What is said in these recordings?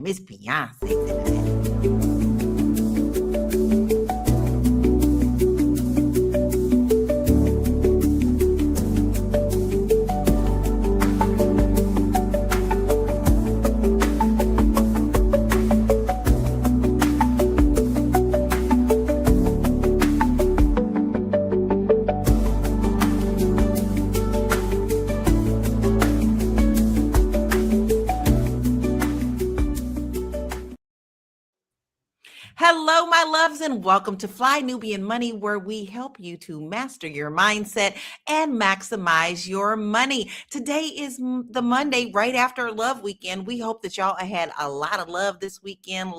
Miss Beyonce today. Hello, my loves, and welcome to Fly Nubian Money, where we help you to master your mindset and maximize your money. Today is the Monday right after Love Weekend. We hope that y'all had a lot of love this weekend,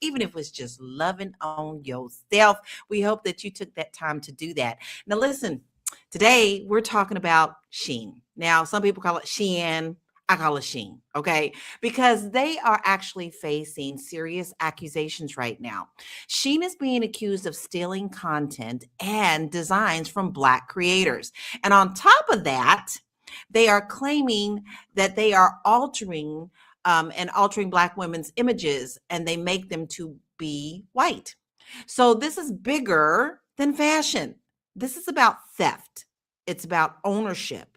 even if it was just loving on yourself. We hope that you took that time to do that. Now, listen, today we're talking about Shein. Now, some people call it Shein. I call it Shein, okay? Because they are actually facing serious accusations right now. Shein is being accused of stealing content and designs from Black creators. And on top of that, they are claiming that they are altering Black women's images, and they make them to be white. So this is bigger than fashion. This is about theft. It's about ownership.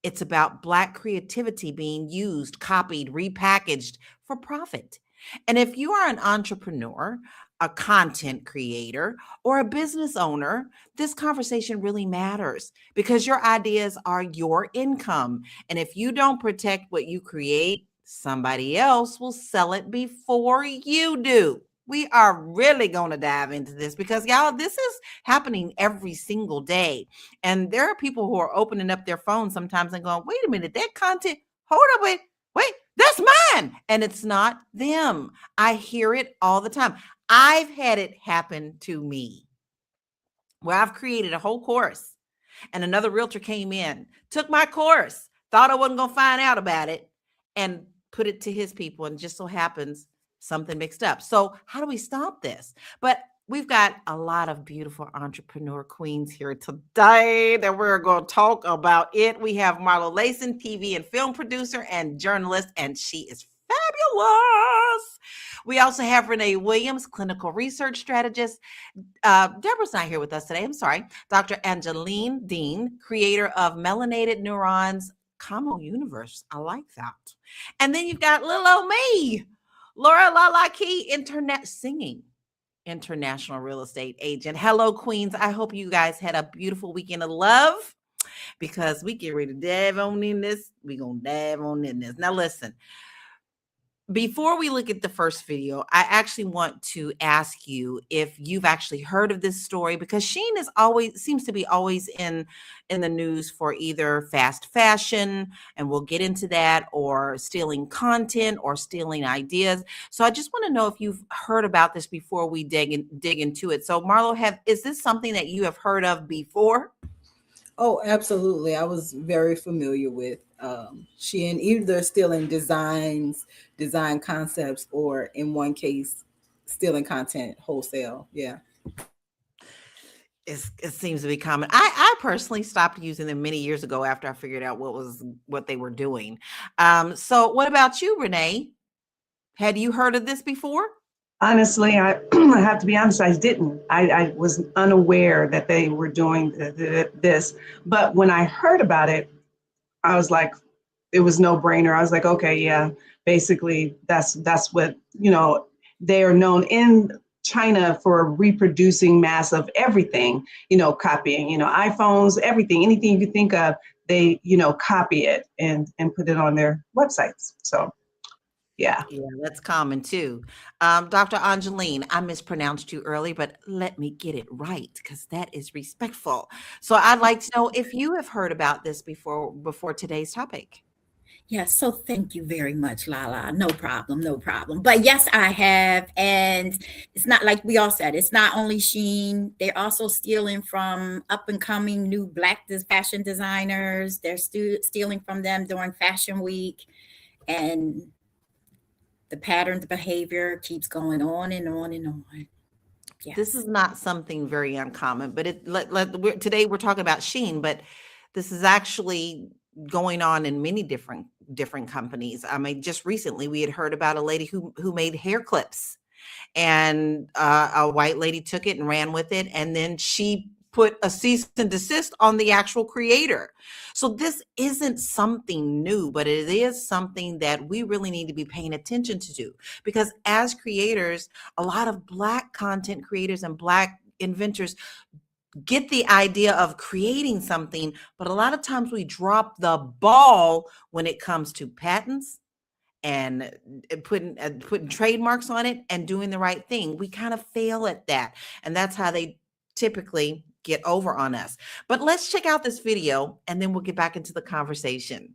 It's about Black creativity being used, copied, repackaged for profit. And if you are an entrepreneur, a content creator, or a business owner, this conversation really matters because your ideas are your income. And if you don't protect what you create, somebody else will sell it before you do. We are really going to dive into this because, y'all, this is happening every single day. And there are people who are opening up their phones sometimes and going, wait a minute, that content, hold up, wait, that's mine. And it's not them. I hear it all the time. I've had it happen to me where I've created a whole course and another realtor came in, took my course, thought I wasn't going to find out about it, and put it to his people. And just so happens something mixed up. So how do we stop this? But we've got a lot of beautiful entrepreneur queens here today that we're going to talk about it. We have Marlo Layson, TV and film producer and journalist, and she is fabulous. We also have Renee Williams, clinical research strategist. Deborah's not here with us today. I'm sorry. Dr. Angeline Dean, creator of Melanated Neurons, Como Universe. I like that. And then you've got little old me, Laura Lala Key, internet singing, international real estate agent. Hello, queens. I hope you guys had a beautiful weekend of love because we get ready to dive on in this. We're going to dive on in this. Now, listen, before we look at the first video, I actually want to ask you if you've actually heard of this story, because Shein seems to be always in the news for either fast fashion, and we'll get into that, or stealing content or stealing ideas. So I just want to know if you've heard about this before we dig into it. So Marlo, is this something that you have heard of before? Oh, absolutely. I was very familiar with Shein, either stealing design concepts, or in one case, stealing content wholesale. Yeah. It seems to be common. I personally stopped using them many years ago after I figured out what they were doing. So what about you, Renee? Had you heard of this before? Honestly, I have to be honest, I didn't. I was unaware that they were doing this. But when I heard about it, I was like, it was no brainer. I was like, okay, yeah, basically that's what, they are known in China for reproducing mass of everything, copying, iPhones, everything, anything you think of, they, copy it and put it on their websites. So. Yeah, that's common too. Dr. Angeline, I mispronounced you early, but let me get it right because that is respectful. So I'd like to know if you have heard about this before today's topic. Yes, so thank you very much, Lala. No problem, no problem. But yes, I have. And it's not like we all said, it's not only Shein. They're also stealing from up and coming new Black fashion designers. They're stealing from them during Fashion Week. And the pattern, the behavior keeps going on and on and on. Yes. This is not something very uncommon, but today we're talking about Shein, but this is actually going on in many different companies. I mean, just recently we had heard about a lady who made hair clips, and a white lady took it and ran with it, and then she put a cease and desist on the actual creator. So this isn't something new, but it is something that we really need to be paying attention to, because as creators, a lot of Black content creators and Black inventors get the idea of creating something, but a lot of times we drop the ball when it comes to patents and putting trademarks on it and doing the right thing. We kind of fail at that, and that's how they typically get over on us. But let's check out this video, and then we'll get back into the conversation.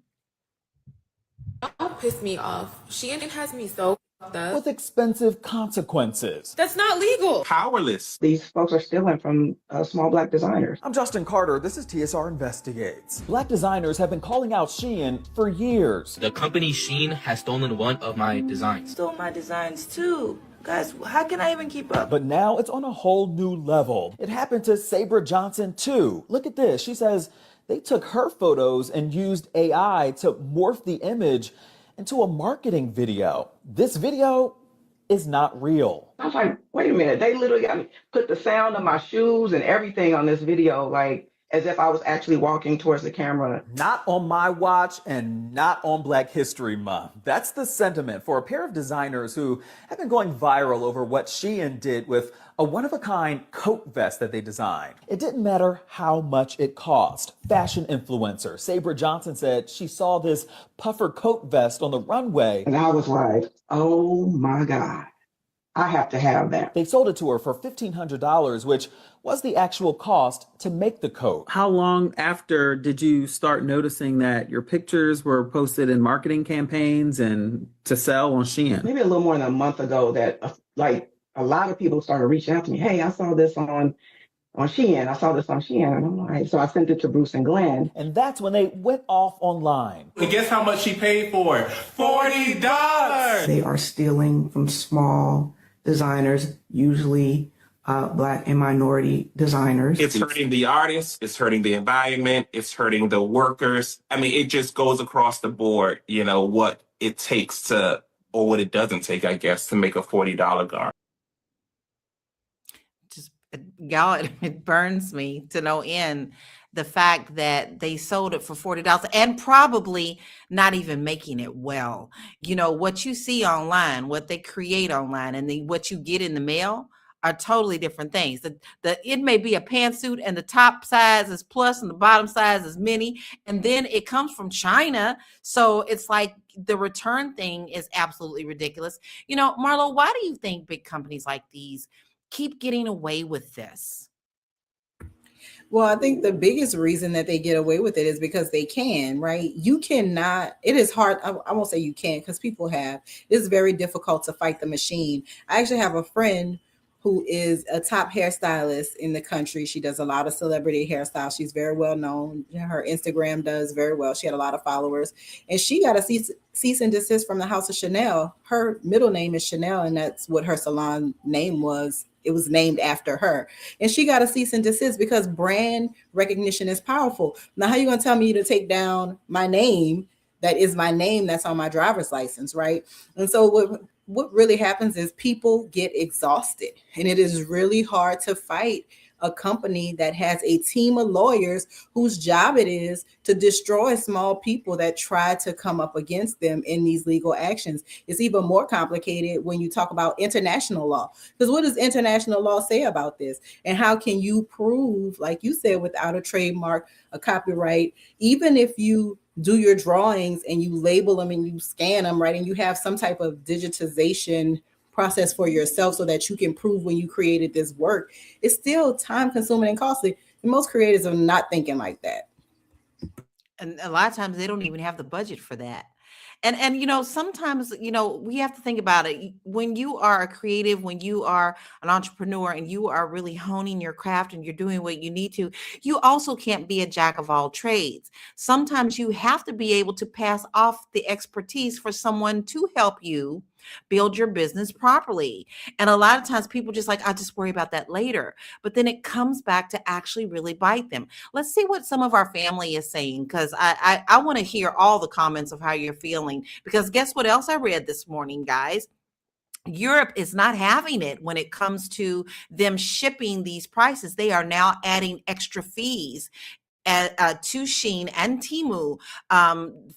Don't piss me off. Shein has me so fucked up. With expensive consequences. That's not legal. Powerless. These folks are stealing from small Black designers. I'm Justin Carter. This is TSR Investigates. Black designers have been calling out Shein for years. The company Shein has stolen one of my designs. Stole my designs too. Guys, how can I even keep up? But now it's on a whole new level. It happened to Sabra Johnson too. Look at this. She says they took her photos and used AI to morph the image into a marketing video. This video is not real. I was like, wait a minute. They literally got me put the sound of my shoes and everything on this video, like as if I was actually walking towards the camera. Not on my watch and not on Black History Month. That's the sentiment for a pair of designers who have been going viral over what Shein did with a one-of-a-kind coat vest that they designed. It didn't matter how much it cost. Fashion influencer Sabra Johnson said she saw this puffer coat vest on the runway. And I was like, oh my God, I have to have that. They sold it to her for $1,500, which was the actual cost to make the coat. How long after did you start noticing that your pictures were posted in marketing campaigns and to sell on Shein? Maybe a little more than a month ago that like a lot of people started reaching out to me. Hey, I saw this on Shein. I saw this on Shein. And I'm like, so I sent it to Bruce and Glenn. And that's when they went off online. And guess how much she paid for it? $40. They are stealing from small designers, usually Black and minority designers. It's hurting the artists. It's hurting the environment. It's hurting the workers. I mean, it just goes across the board, you know, what it takes to, or what it doesn't take, I guess, to make a $40 garment. Y'all, it burns me to no end, the fact that they sold it for $40 and probably not even making it well. You know, what you see online, what they create online, and what you get in the mail are totally different things. It may be a pantsuit and the top size is plus and the bottom size is mini, and then it comes from China. So it's like the return thing is absolutely ridiculous. You know, Marlo, why do you think big companies like these keep getting away with this? Well, I think the biggest reason that they get away with it is because they can, right? You cannot, it is hard. I won't say you can, because people have. It's very difficult to fight the machine. I actually have a friend who is a top hairstylist in the country. She does a lot of celebrity hairstyles. She's very well known. Her Instagram does very well. She had a lot of followers. And she got a cease and desist from the House of Chanel. Her middle name is Chanel, and that's what her salon name was. It was named after her. And she got a cease and desist because brand recognition is powerful. Now, how are you going to tell me to take down my name? That is my name that's on my driver's license, right? And so what really happens is people get exhausted, and it is really hard to fight a company that has a team of lawyers whose job it is to destroy small people that try to come up against them in these legal actions. It's even more complicated when you talk about international law, because what does international law say about this? And how can you prove, like you said, without a trademark, a copyright, even if you do your drawings and you label them and you scan them, right? And you have some type of digitization process for yourself so that you can prove when you created this work. It's still time consuming and costly. And most creators are not thinking like that. And a lot of times they don't even have the budget for that. And you know, sometimes, you know, we have to think about it. When you are a creative, when you are an entrepreneur and you are really honing your craft and you're doing what you need to, you also can't be a jack of all trades. Sometimes you have to be able to pass off the expertise for someone to help you Build your business properly. And a lot of times people just like, I just worry about that later. But then it comes back to actually really bite them. Let's see what some of our family is saying, because I want to hear all the comments of how you're feeling. Because guess what else I read this morning, guys? Europe is not having it when it comes to them shipping these prices. They are now adding extra fees to Shein and Temu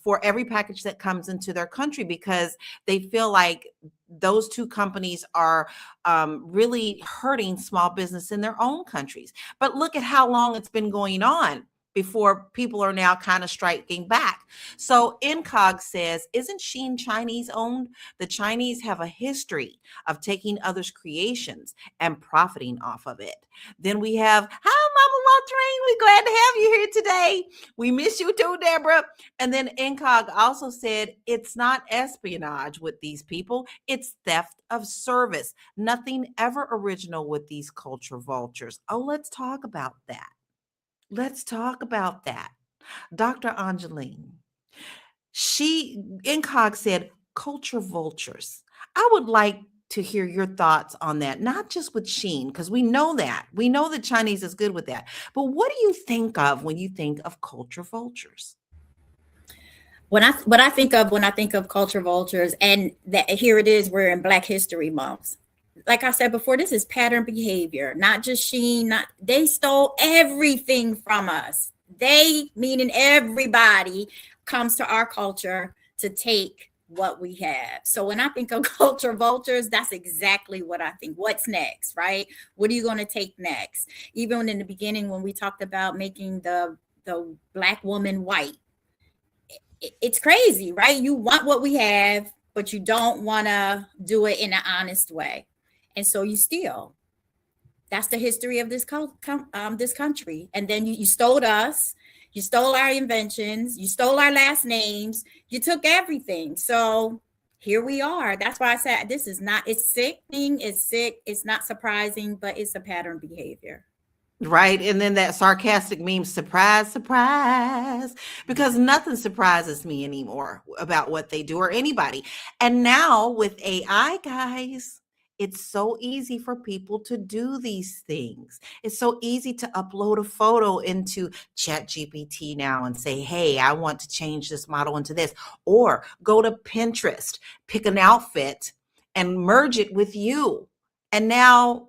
for every package that comes into their country, because they feel like those two companies are really hurting small business in their own countries. But look at how long it's been going on before people are now kind of striking back. So Incog says, isn't Shein Chinese owned? The Chinese have a history of taking others' creations and profiting off of it. Then we have, hi, Mama Waltrine, we're glad to have you here today. We miss you too, Deborah. And then Incog also said, it's not espionage with these people, it's theft of service. Nothing ever original with these culture vultures. Oh, let's talk about that. Let's talk about that. Dr. Angeline, Incog said, culture vultures. I would like to hear your thoughts on that, not just with Shein, because we know that. We know that Chinese is good with that. But what do you think of when you think of culture vultures? What I think of when I think of culture vultures, and that here it is, we're in Black History Month. Like I said before, this is pattern behavior, not just Shein. They stole everything from us. They, meaning everybody, comes to our culture to take what we have. So when I think of culture vultures, that's exactly what I think. What's next, right? What are you going to take next? Even in the beginning, when we talked about making the Black woman white, it's crazy, right? You want what we have, but you don't want to do it in an honest way. And so you steal. That's the history of this country. And then you stole us. You stole our inventions. You stole our last names. You took everything. So here we are. That's why I said this is not, it's sickening. It's sick. It's not surprising, but it's a pattern behavior. Right. And then that sarcastic meme, surprise, surprise, because nothing surprises me anymore about what they do or anybody. And now with AI, guys, it's so easy for people to do these things. It's so easy to upload a photo into ChatGPT now and say, hey, I want to change this model into this, or go to Pinterest, pick an outfit and merge it with you. And now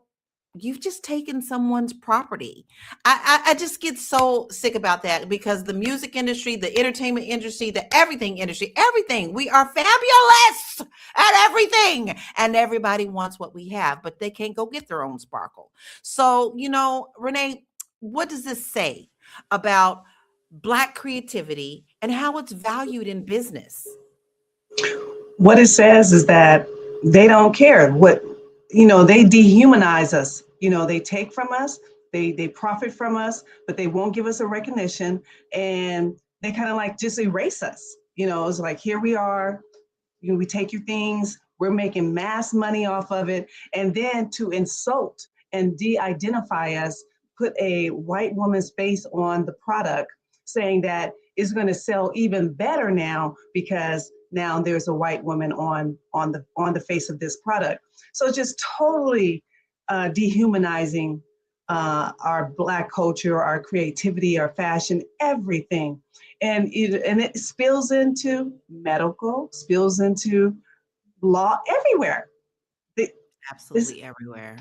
you've just taken someone's property. I just get so sick about that, because the music industry, the entertainment industry, the everything industry, everything, we are fabulous at everything. And everybody wants what we have, but they can't go get their own sparkle. So, Renee, what does this say about Black creativity and how it's valued in business? What it says is that they don't care what, they dehumanize us. They take from us, they profit from us, but they won't give us a recognition, and they kind of like just erase us. It's like, here we are, we take your things, we're making mass money off of it, and then to insult and de-identify us, put a white woman's face on the product, saying that it's going to sell even better now because now there's a white woman on the face of this product. So it's just totally dehumanizing our Black culture, our creativity, our fashion, everything. And it spills into medical, spills into law, everywhere. Absolutely everywhere.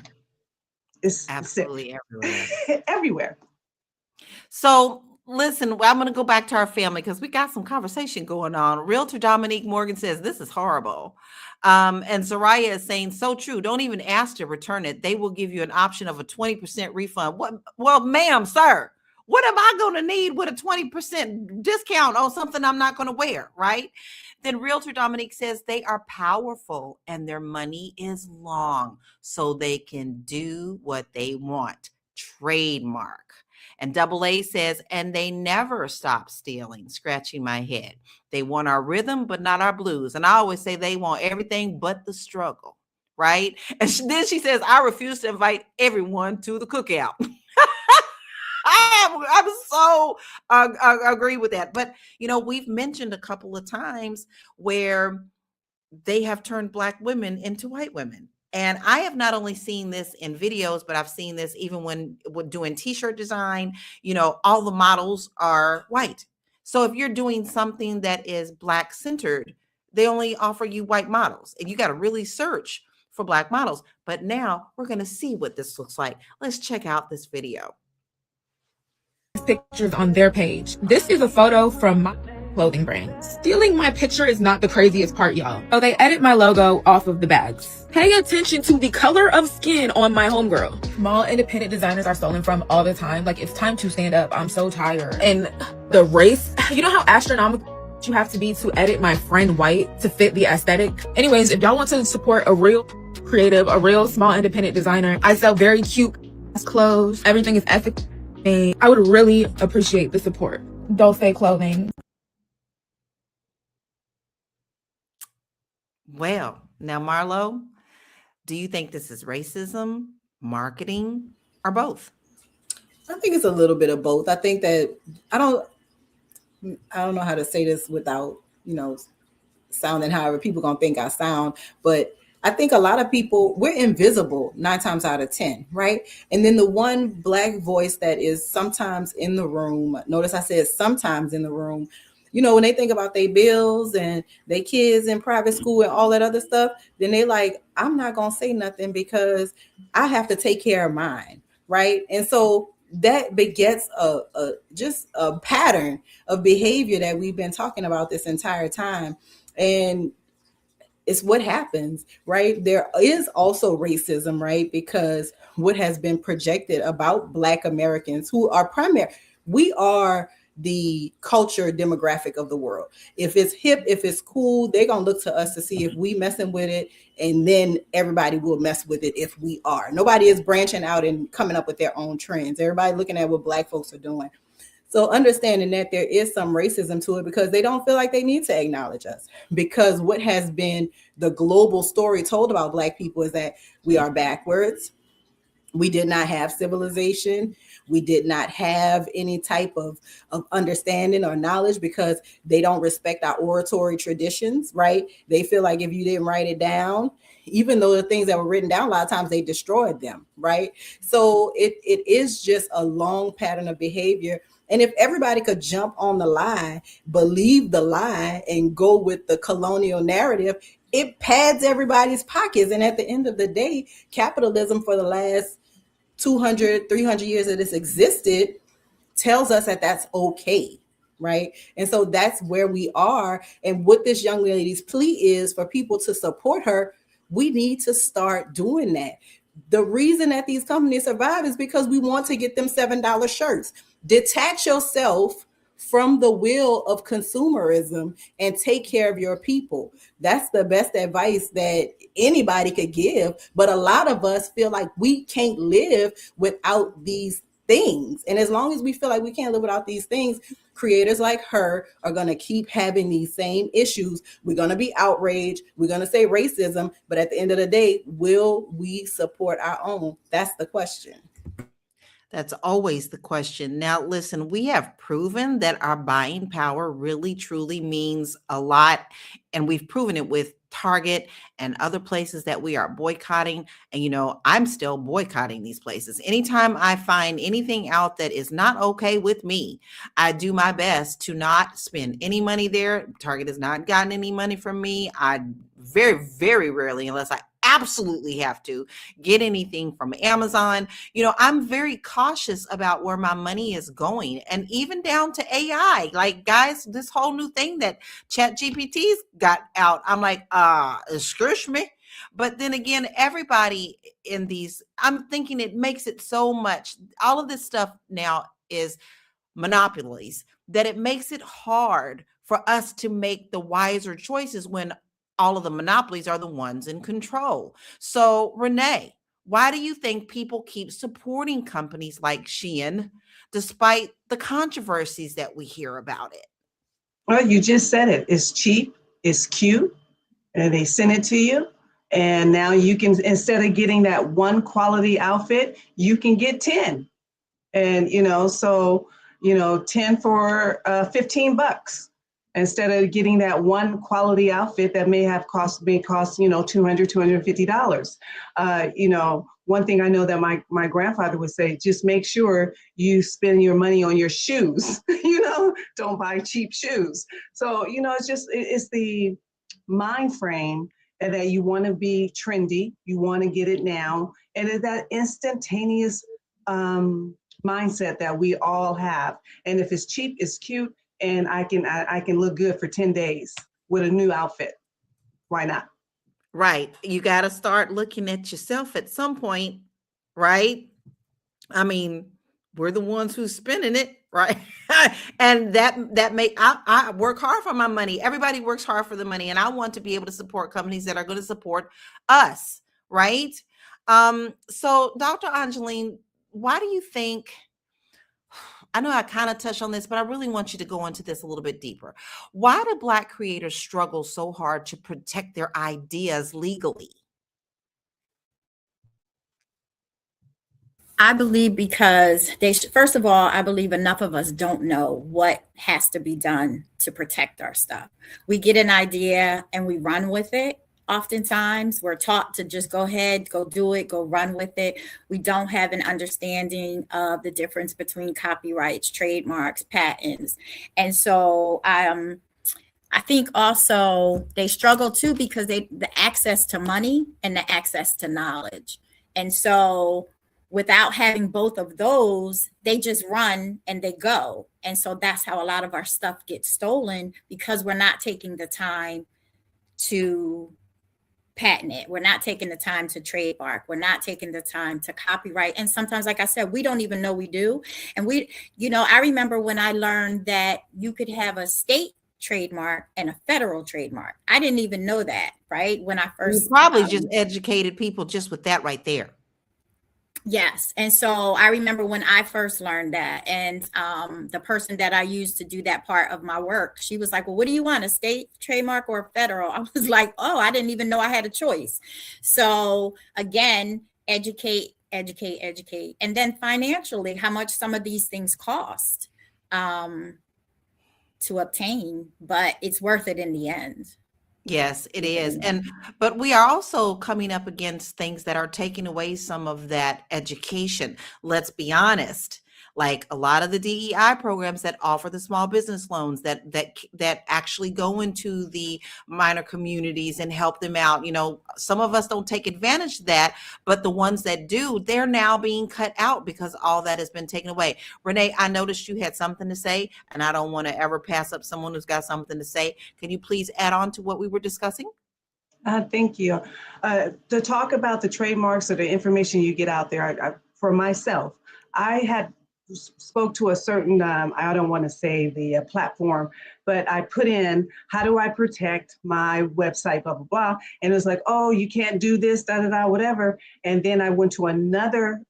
It's absolutely everywhere. Everywhere. So listen, I'm going to go back to our family because we got some conversation going on. Realtor Dominique Morgan says, this is horrible. And Soraya is saying, so true. Don't even ask to return it. They will give you an option of a 20% refund. What? Well, ma'am, sir, what am I going to need with a 20% discount on something I'm not going to wear, right? Then Realtor Dominique says they are powerful and their money is long, so they can do what they want. Trademark. And Double A says, and they never stop stealing, scratching my head. They want our rhythm, but not our blues. And I always say they want everything but the struggle, right? And then she says, I refuse to invite everyone to the cookout. I'm so agree with that. But, we've mentioned a couple of times where they have turned Black women into white women. And I have not only seen this in videos, but I've seen this even when doing t-shirt design. All the models are white. So if you're doing something that is Black centered, they only offer you white models, and you got to really search for Black models. But now we're going to see what this looks like. Let's check out this video. Pictures on their page. This is a photo from my clothing brand. Stealing my picture is not the craziest part, y'all. So they edit my logo off of the bags. Pay attention to the color of skin on my homegirl. Small independent designers are stolen from all the time. Like, it's time to stand up. I'm so tired. And the race, you know how astronomical you have to be to edit my friend white to fit the aesthetic? Anyways, if y'all want to support a real creative, a real small independent designer, I sell very cute clothes. Everything is ethical. I would really appreciate the support. Dolce Clothing. Well, now, Marlo, do you think this is racism, marketing, or both? I think it's a little bit of both. I think that I don't know how to say this without, sounding however people gonna think I sound, but I think a lot of people, we're invisible 9 times out of 10, right? And then the one Black voice that is sometimes in the room, notice I said sometimes in the room, when they think about their bills and their kids in private school and all that other stuff, then they like, I'm not gonna say nothing because I have to take care of mine, right? And so that begets just a pattern of behavior that we've been talking about this entire time. And it's what happens, right? There is also racism, right? Because what has been projected about Black Americans who are we are the culture demographic of the world. If it's hip, if it's cool, they're going to look to us to see if we messing with it. And then everybody will mess with it if we are. Nobody is branching out and coming up with their own trends. Everybody looking at what Black folks are doing. So understanding that there is some racism to it because they don't feel like they need to acknowledge us, because what has been the global story told about Black people is that we are backwards. We did not have civilization. We did not have any type of understanding or knowledge because they don't respect our oratory traditions, right? They feel like if you didn't write it down, even though the things that were written down, a lot of times they destroyed them, right? So it is just a long pattern of behavior. And if everybody could jump on the lie, believe the lie, and go with the colonial narrative, it pads everybody's pockets. And at the end of the day, capitalism for the last 200, 300 years that it's existed tells us that that's okay, right? And so that's where we are. And what this young lady's plea is for people to support her, we need to start doing that. The reason that these companies survive is because we want to get them $7 shirts. Detach yourself from the will of consumerism and take care of your people. That's the best advice that anybody could give. But a lot of us feel like we can't live without these things. And as long as we feel like we can't live without these things, creators like her are going to keep having these same issues. We're going to be outraged. We're going to say racism. But at the end of the day, will we support our own? That's the question. That's always the question. Now, listen, we have proven that our buying power really, truly means a lot. And we've proven it with Target and other places that we are boycotting. And, I'm still boycotting these places. Anytime I find anything out that is not okay with me, I do my best to not spend any money there. Target has not gotten any money from me. I very, very rarely, unless I absolutely have to, get anything from Amazon. I'm very cautious about where my money is going, and even down to AI. Like, guys, this whole new thing that ChatGPT's got out, I'm like, excuse me. But then again, everybody in these, I'm thinking it makes it so much, all of this stuff now is monopolies, that it makes it hard for us to make the wiser choices when all of the monopolies are the ones in control. So, Renee, why do you think people keep supporting companies like Shein despite the controversies that we hear about it? Well, you just said it. It's cheap, it's cute, and they send it to you. And now you can, instead of getting that one quality outfit, you can get 10. And, 10 for $15. instead of getting that one quality outfit that may cost, $200, $250. One thing I know that my grandfather would say, just make sure you spend your money on your shoes, don't buy cheap shoes. So, it's the mind frame that you want to be trendy, you want to get it now. And it's that instantaneous mindset that we all have. And if it's cheap, it's cute, and I can look good for 10 days with a new outfit. Why not? Right. You got to start looking at yourself at some point, right? I mean, we're the ones who's spending it, right? And that make I work hard for my money. Everybody works hard for the money, and I want to be able to support companies that are going to support us, right? So Dr. Angeline, why do you think, I know I kind of touched on this, but I really want you to go into this a little bit deeper. Why do Black creators struggle so hard to protect their ideas legally? I believe because first of all, I believe enough of us don't know what has to be done to protect our stuff. We get an idea and we run with it. Oftentimes we're taught to just go ahead, go do it, go run with it. We don't have an understanding of the difference between copyrights, trademarks, patents. And so I think also they struggle too because the access to money and the access to knowledge. And so without having both of those, they just run and they go. And so that's how a lot of our stuff gets stolen, because we're not taking the time to patent it. We're not taking the time to trademark. We're not taking the time to copyright. And sometimes, like I said, we don't even know we do. And I remember when I learned that you could have a state trademark and a federal trademark. I didn't even know that, right? When I first— You probably just educated people just with that right there. Yes. And so I remember when I first learned that, and the person that I used to do that part of my work, she was like, well, what do you want, a state trademark or a federal? I was like, oh, I didn't even know I had a choice. So again, educate. And then financially, how much some of these things cost to obtain, but it's worth it in the end. Yes, it is. But we are also coming up against things that are taking away some of that education. Let's be honest. Like a lot of the DEI programs that offer the small business loans that actually go into the minor communities and help them out. Some of us don't take advantage of that, but the ones that do, they're now being cut out because all that has been taken away. Renee, I noticed you had something to say, and I don't want to ever pass up someone who's got something to say. Can you please add on to what we were discussing? Thank you. To talk about the trademarks or the information you get out there, for myself, I had spoke to a certain, I don't want to say the platform, but I put in, how do I protect my website, blah, blah, blah. And it was like, oh, you can't do this, da, da, da, whatever. And then I went to another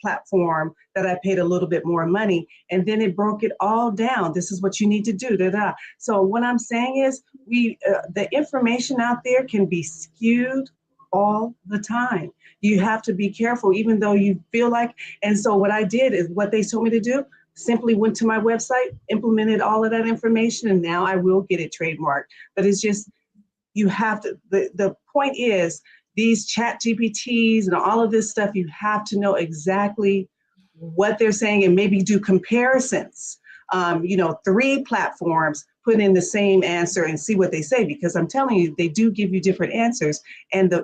platform that I paid a little bit more money. And then it broke it all down. This is what you need to do, da, da. So what I'm saying is the information out there can be skewed all the time. You have to be careful, even though you feel like, and so what I did is what they told me to do, simply went to my website, implemented all of that information, and now I will get it trademarked. But it's just, you have to, the point is, these chat GPTs and all of this stuff, you have to know exactly what they're saying and maybe do comparisons. 3 platforms, put in the same answer and see what they say, because I'm telling you, they do give you different answers. And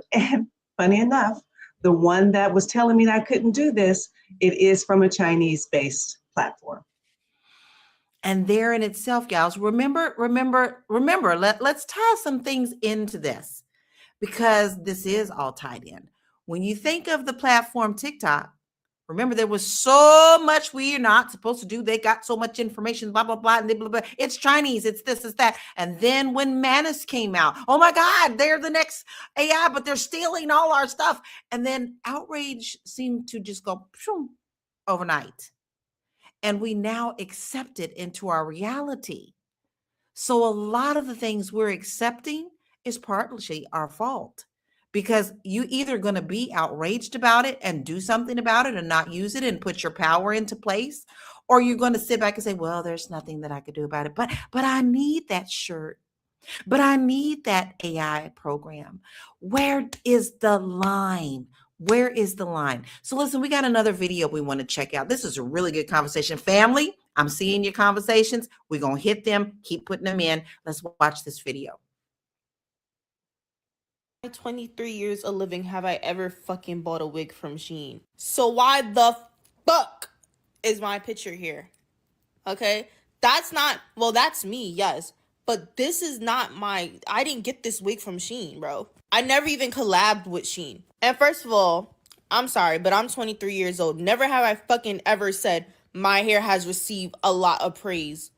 funny enough, the one that was telling me that I couldn't do this, it is from a Chinese-based platform. And there in itself, gals, remember, let's tie some things into this, because this is all tied in. When you think of the platform TikTok, remember, there was so much we are not supposed to do. They got so much information, blah, blah, blah, and blah, blah, blah. It's Chinese, it's this, it's that. And then when Manus came out, oh my God, they're the next AI, but they're stealing all our stuff. And then outrage seemed to just go overnight. And we now accept it into our reality. So a lot of the things we're accepting is partly our fault, because you either going to be outraged about it and do something about it and not use it and put your power into place, Or you're going to sit back and say, well, there's nothing that I could do about it. But I need that shirt. But I need that AI program. Where is the line? Where is the line? So listen, we got another video we want to check out. This is a really good conversation. Family, I'm seeing your conversations. We're going to hit them. Keep putting them in. Let's watch this video. 23 years of living have I ever fucking bought a wig from Shein. So why the fuck is my picture here? Okay? That's not, well, that's me, yes. But this is not I didn't get this wig from Shein, bro. I never even collabed with Shein. And first of all, I'm sorry, but I'm 23 years old. Never have I fucking ever said my hair has received a lot of praise.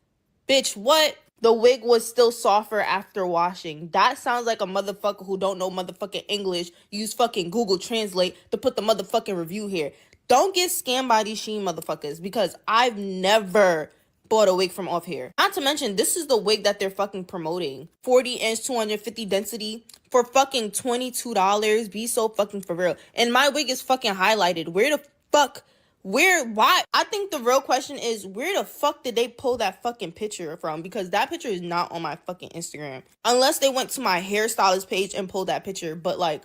Bitch, what? The wig was still softer after washing. That sounds like a motherfucker who don't know motherfucking English. Use fucking Google Translate to put the motherfucking review here. Don't get scammed by these Shein motherfuckers, because I've never bought a wig from off here. Not to mention, this is the wig that they're fucking promoting. 40-inch, 250 density for fucking $22. Be so fucking for real. And my wig is fucking highlighted. Where the fuck? Why? I think the real question is, where the fuck did they pull that fucking picture from? Because that picture is not on my fucking Instagram. Unless they went to my hairstylist page and pulled that picture. But like,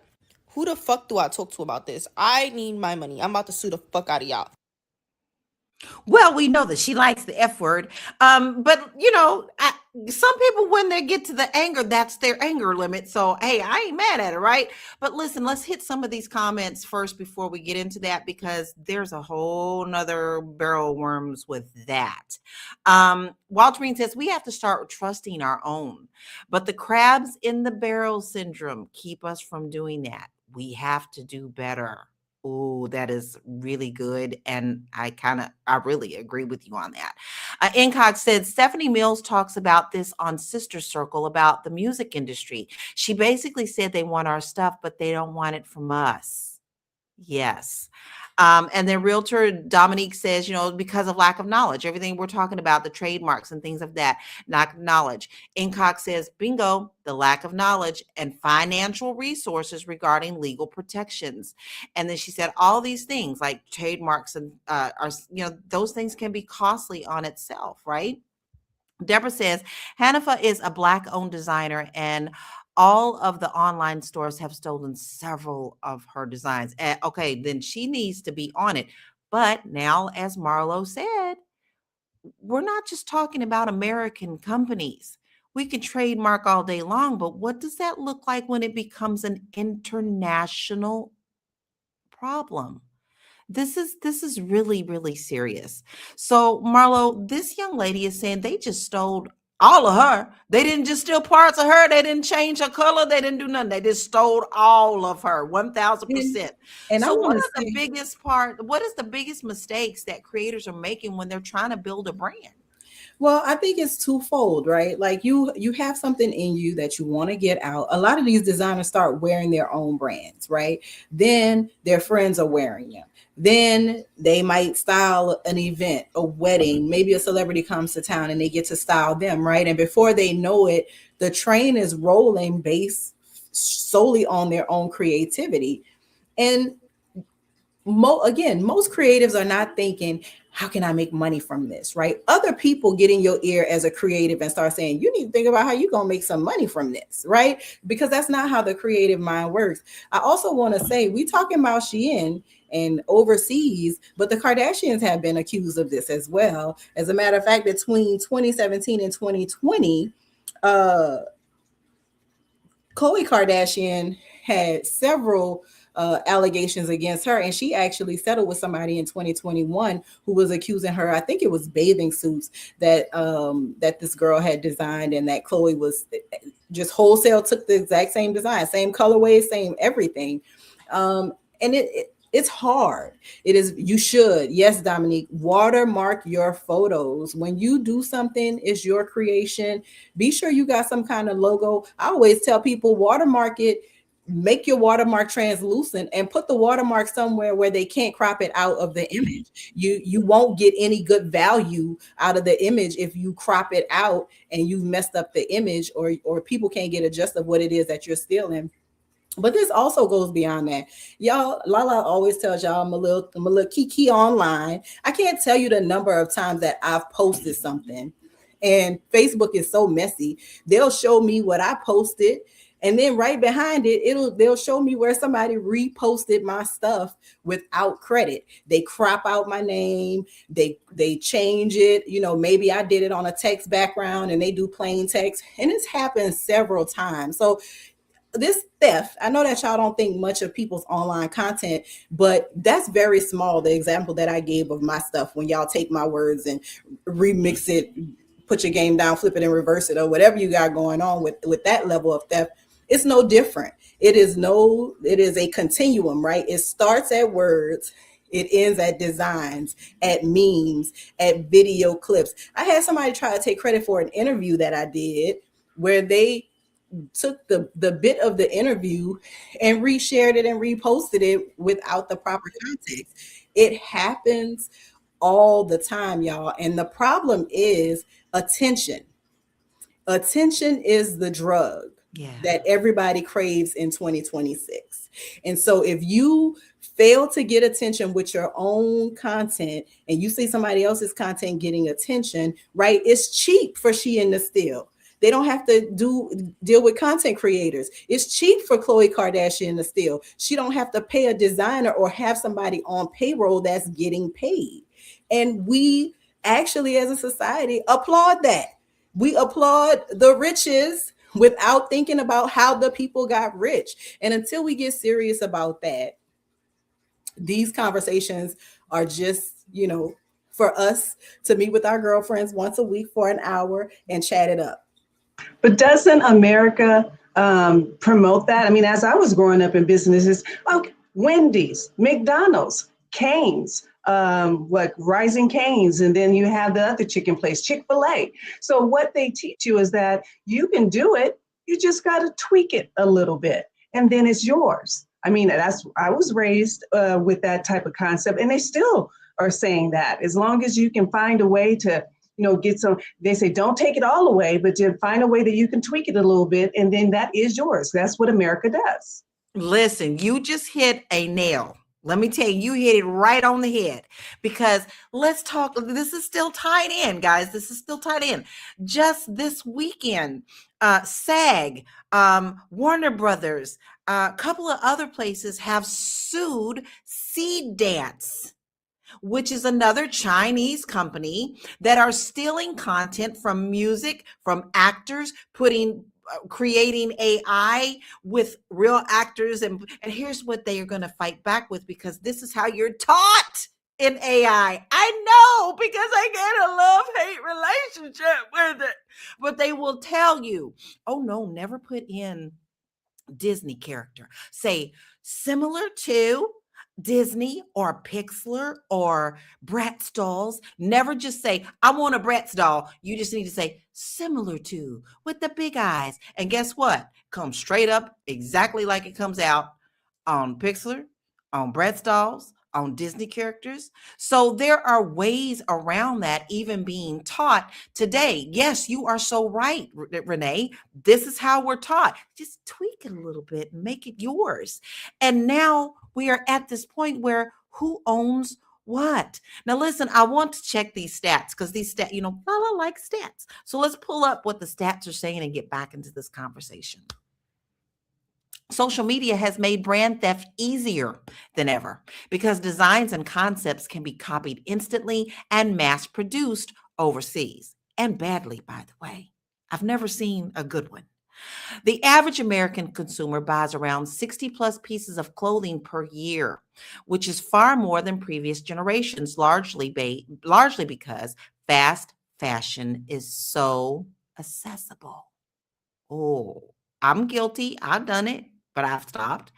who the fuck do I talk to about this? I need my money. I'm about to sue the fuck out of y'all. Well, we know that she likes the F word. But you know, some people, when they get to the anger, that's their anger limit. So, hey, I ain't mad at it, right? But listen, let's hit some of these comments first before we get into that, because there's a whole nother barrel of worms with that. Walterine says, we have to start trusting our own, but the crabs in the barrel syndrome keep us from doing that. We have to do better. Oh, that is really good. And I really agree with you on that. Incog said, Stephanie Mills talks about this on Sister Circle about the music industry. She basically said they want our stuff, but they don't want it from us. Yes. And then realtor Dominique says, you know, because of lack of knowledge, everything we're talking about, the trademarks and things of that, lack of knowledge. Incock says, bingo, the lack of knowledge and financial resources regarding legal protections. And then she said, all these things like trademarks and are, you know, those things can be costly on itself, right? Deborah says, Hanifa is a Black-owned designer, and all of the online stores have stolen several of her designs. Okay, then she needs to be on it. But now, as Marlo said, we're not just talking about American companies. We can trademark all day long, but what does that look like when it becomes an international problem? This is really, really serious. So, Marlo, this young lady is saying they just stole all of her. They didn't just steal parts of her. They didn't change her color. They didn't do nothing. They just stole all of her, 1,000%. And I So, want what to are the biggest what is the biggest mistakes that creators are making when they're trying to build a brand? Well, I think it's twofold, right? Like you have something in you that you want to get out. A lot of these designers start wearing their own brands, right? Then their friends are wearing them. Then they might style an event, a wedding, maybe a celebrity comes to town and they get to style them, right? And before they know it, the train is rolling based solely on their own creativity. And most creatives are not thinking, how can I make money from this, right? Other people get in your ear as a creative and start saying, you need to think about how you're going to make some money from this, right? Because that's not how the creative mind works. I also want to say, we talking about Shein and overseas, but the Kardashians have been accused of this as well. As a matter of fact, between 2017 and 2020, Khloe Kardashian had several allegations against her, and she actually settled with somebody in 2021 who was accusing her, I think it was bathing suits that this girl had designed, and that Khloe was just wholesale took the exact same design, same colorway, same everything. And it's hard. It is. You should. Yes, Dominique, watermark your photos. When you do something, it's your creation. Be sure you got some kind of logo. I always tell people, watermark it. Make your watermark translucent and put the watermark somewhere where they can't crop it out of the image. You won't get any good value out of the image if you crop it out and you've messed up the image, or people can't get a gist of what it is that you're stealing. But this also goes beyond that. Y'all, Lala always tells y'all I'm a little kiki online. I can't tell you the number of times that I've posted something. And Facebook is so messy. They'll show me what I posted, and then right behind it, they'll show me where somebody reposted my stuff without credit. They crop out my name, they change it. Maybe I did it on a text background and they do plain text. And it's happened several times. So this theft, I know that y'all don't think much of people's online content, but that's very small. The example that I gave of my stuff, when y'all take my words and remix it, put your game down, flip it and reverse it, or whatever you got going on with that level of theft, it's no different. It is a continuum, right? It starts at words, it ends at designs, at memes, at video clips. I had somebody try to take credit for an interview that I did where they took the bit of the interview and reshared it and reposted it without the proper context. It happens all the time, y'all. And the problem is attention. Attention is the drug that everybody craves in 2026. And so if you fail to get attention with your own content and you see somebody else's content getting attention, right? It's cheap for Shein to steal. They don't have to deal with content creators. It's cheap for Khloe Kardashian to steal. She don't have to pay a designer or have somebody on payroll that's getting paid. And we actually, as a society, applaud that. We applaud the riches without thinking about how the people got rich. And until we get serious about that, these conversations are just, for us to meet with our girlfriends once a week for an hour and chat it up. But doesn't America promote that? I mean, as I was growing up in businesses, Wendy's, McDonald's, Cane's, Rising Cane's, and then you have the other chicken place, Chick-fil-A. So what they teach you is that you can do it, you just got to tweak it a little bit, and then it's yours. I mean, I was raised with that type of concept, and they still are saying that as long as you can find a way to get some, they say, don't take it all away, but to find a way that you can tweak it a little bit, and then that is yours. That's what America does. Listen, you just hit a nail. Let me tell you, you hit it right on the head, because let's talk. This is still tied in, guys. This is still tied in. Just this weekend, SAG, Warner Brothers, a couple of other places have sued Seed Dance, which is another Chinese company that are stealing content from music, from actors, creating AI with real actors. And here's what they are going to fight back with, because this is how you're taught in AI. I know, because I get a love-hate relationship with it. But they will tell you, oh no, never put in Disney character. Say similar to Disney or Pixar or Bratz dolls. Never just say, I want a Bratz doll. You just need to say similar to, with the big eyes. And guess what? Comes straight up exactly like it comes out on Pixar, on Bratz dolls, on Disney characters. So there are ways around that even being taught today. Yes, you are so right, Renee. This is how we're taught. Just tweak it a little bit and make it yours. And now we are at this point where who owns what? Now, listen, I want to check these stats, because these stats, Lala likes stats. So let's pull up what the stats are saying and get back into this conversation. Social media has made brand theft easier than ever, because designs and concepts can be copied instantly and mass produced overseas, and badly, by the way. I've never seen a good one. The average American consumer buys around 60 plus pieces of clothing per year, which is far more than previous generations, largely because fast fashion is so accessible. Oh, I'm guilty. I've done it, but I've stopped.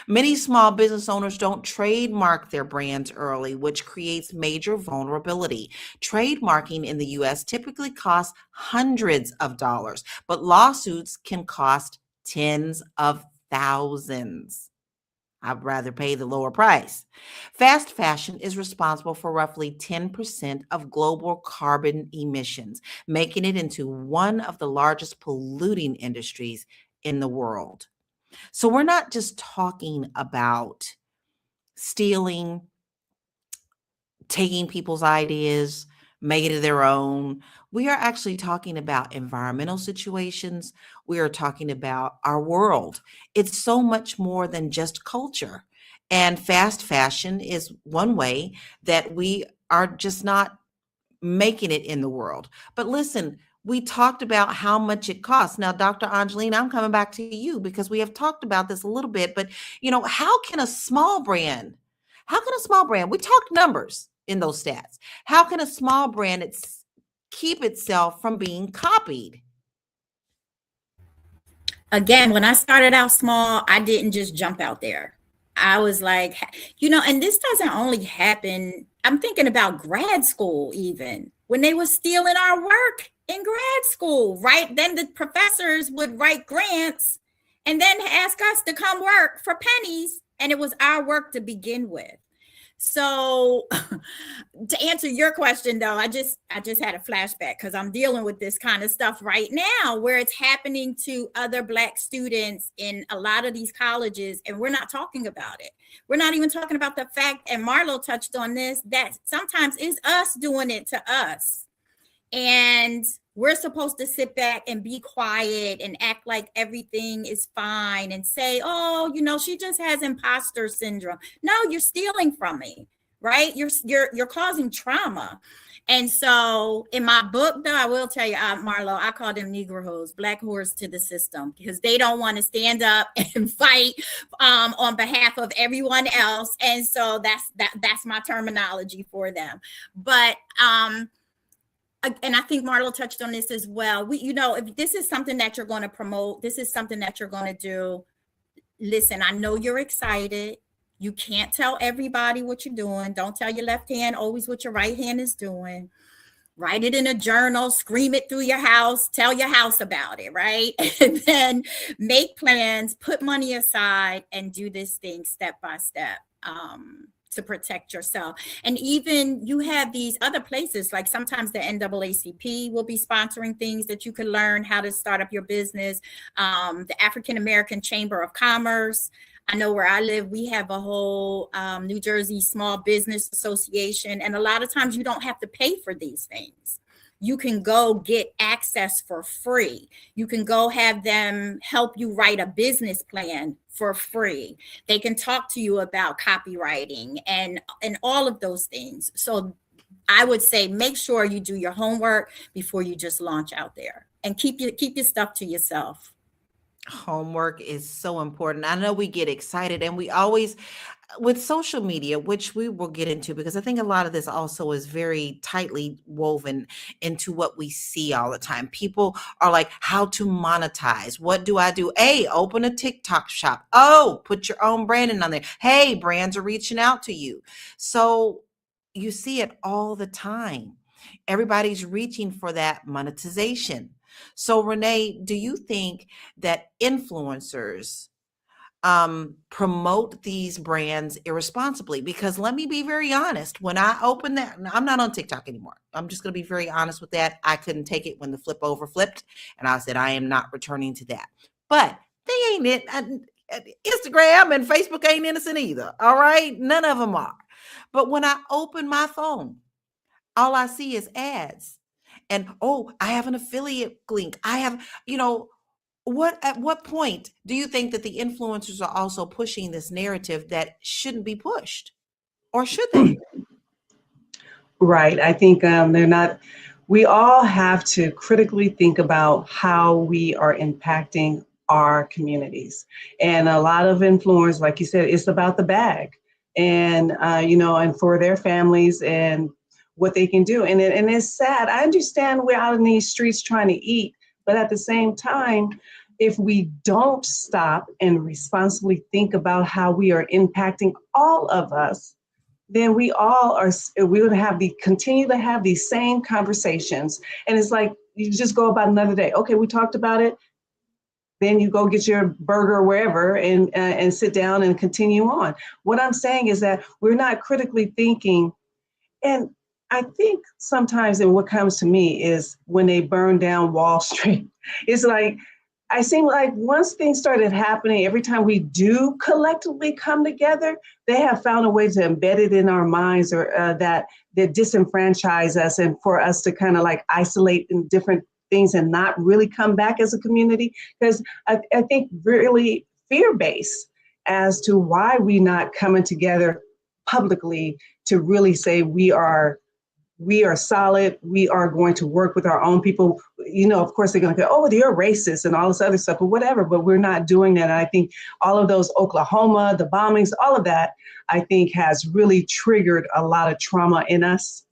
Many small business owners don't trademark their brands early, which creates major vulnerability. Trademarking in the US typically costs hundreds of dollars, but lawsuits can cost tens of thousands. I'd rather pay the lower price. Fast fashion is responsible for roughly 10% of global carbon emissions, making it into one of the largest polluting industries in the world. So we're not just talking about stealing, taking people's ideas, making it their own. We are actually talking about environmental situations. We are talking about our world. It's so much more than just culture. And fast fashion is one way that we are just not making it in the world. But listen, we talked about how much it costs. Now, Dr. Angeline, I'm coming back to you because we have talked about this a little bit, but how can a small brand, we talked numbers in those stats. How can a small brand keep itself from being copied? Again, when I started out small, I didn't just jump out there. I was like, and this doesn't only happen. I'm thinking about grad school, even when they were stealing our work in grad school, right? Then the professors would write grants and then ask us to come work for pennies. And it was our work to begin with. So to answer your question though, I just had a flashback because I'm dealing with this kind of stuff right now where it's happening to other Black students in a lot of these colleges, and we're not talking about it. We're not even talking about the fact, and Marlo touched on this, that sometimes it's us doing it to us. And we're supposed to sit back and be quiet and act like everything is fine and say, oh, she just has imposter syndrome. No, you're stealing from me, right? You're causing trauma. And so in my book, though, I will tell you, Marlo, I call them Negroes, Black whores to the system, because they don't want to stand up and fight on behalf of everyone else. And so that's my terminology for them. But and I think Marlo touched on this as well. If this is something that you're going to promote, this is something that you're going to do. Listen, I know you're excited. You can't tell everybody what you're doing. Don't tell your left hand always what your right hand is doing. Write it in a journal, scream it through your house, tell your house about it, right? And then make plans, put money aside, and do this thing step by step. To protect yourself. And even you have these other places, like sometimes the NAACP will be sponsoring things that you can learn how to start up your business. The African American Chamber of Commerce. I know where I live, we have a whole New Jersey Small Business Association. And a lot of times you don't have to pay for these things. You can go get access for free. You can go have them help you write a business plan for free. They can talk to you about copywriting and all of those things. So I would say make sure you do your homework before you just launch out there, and keep your stuff to yourself. Homework is so important. I know we get excited, and we always, with social media, which we will get into, because I think a lot of this also is very tightly woven into what we see all the time. People are like, how to monetize? What do I do? Hey, open a TikTok shop. Oh, put your own branding on there. Hey, brands are reaching out to you. So you see it all the time. Everybody's reaching for that monetization. So Renee, do you think that influencers promote these brands irresponsibly? Because let me be very honest, when I open that, I'm not on TikTok anymore. I'm just going to be very honest with that. I couldn't take it when the flip over flipped, and I said, I am not returning to that. But they ain't it. Instagram and Facebook ain't innocent either. All right. None of them are. But when I open my phone, all I see is ads. And oh, I have an affiliate link. I have, at what point do you think that the influencers are also pushing this narrative that shouldn't be pushed? Or should they? Right. I think they're not. We all have to critically think about how we are impacting our communities. And a lot of influence, like you said, it's about the bag, and and for their families and what they can do. And it's sad. I understand we're out in these streets trying to eat, but at the same time, if we don't stop and responsibly think about how we are impacting all of us, then we would continue to have these same conversations. And it's like, you just go about another day. Okay, we talked about it. Then you go get your burger wherever and sit down and continue on. What I'm saying is that we're not critically thinking. And I think sometimes, and what comes to me is when they burn down Wall Street, it's like, I seem like once things started happening, every time we do collectively come together, they have found a way to embed it in our minds, or that disenfranchise us, and for us to kind of like isolate in different things and not really come back as a community. Because I think really fear-based as to why we not coming together publicly to really say we are solid. We are going to work with our own people. Of course, they're going to go, oh, you're racist and all this other stuff, or whatever, but we're not doing that. And I think all of those Oklahoma, the bombings, all of that, I think has really triggered a lot of trauma in us.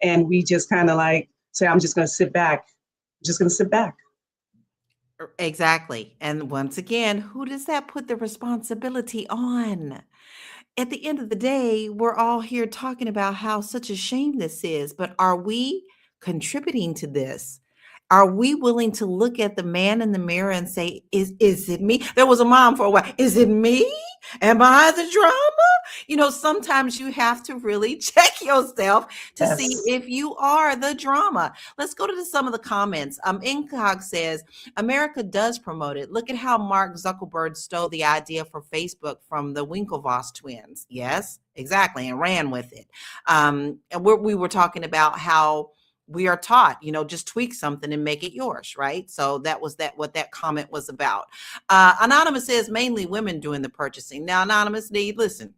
And we just kind of like say, I'm just going to sit back. I'm just going to sit back. Exactly. And once again, who does that put the responsibility on? At the end of the day, we're all here talking about how such a shame this is, but are we contributing to this? Are we willing to look at the man in the mirror and say, is it me? There was a mom for a while. Is it me? Am I the drama? Sometimes you have to really check yourself to see Yes. if you are the drama. Let's go to some of the comments. Incog says, America does promote it. Look at how Mark Zuckerberg stole the idea for Facebook from the Winklevoss twins. Yes, exactly, and ran with it. And we were talking about how we are taught, just tweak something and make it yours, right? So that was what that comment was about. Anonymous says mainly women doing the purchasing. Now, Anonymous, listen,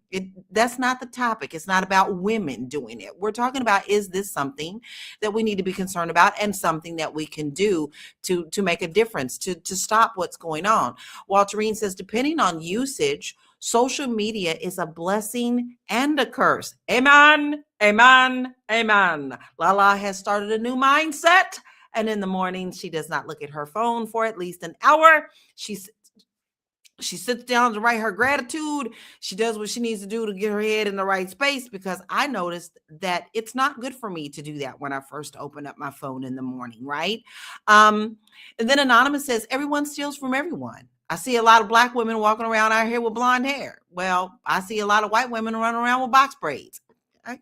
that's not the topic. It's not about women doing it. We're talking about, is this something that we need to be concerned about and something that we can do to make a difference, to stop what's going on? Walterine says, depending on usage, social media is a blessing and a curse. Amen, amen, amen. Lala has started a new mindset, and in the morning, she does not look at her phone for at least an hour. She sits down to write her gratitude. She does what she needs to do to get her head in the right space, because I noticed that it's not good for me to do that when I first open up my phone in the morning, right? And then Anonymous says, everyone steals from everyone. I see a lot of Black women walking around out here with blonde hair. Well, I see a lot of white women running around with box braids.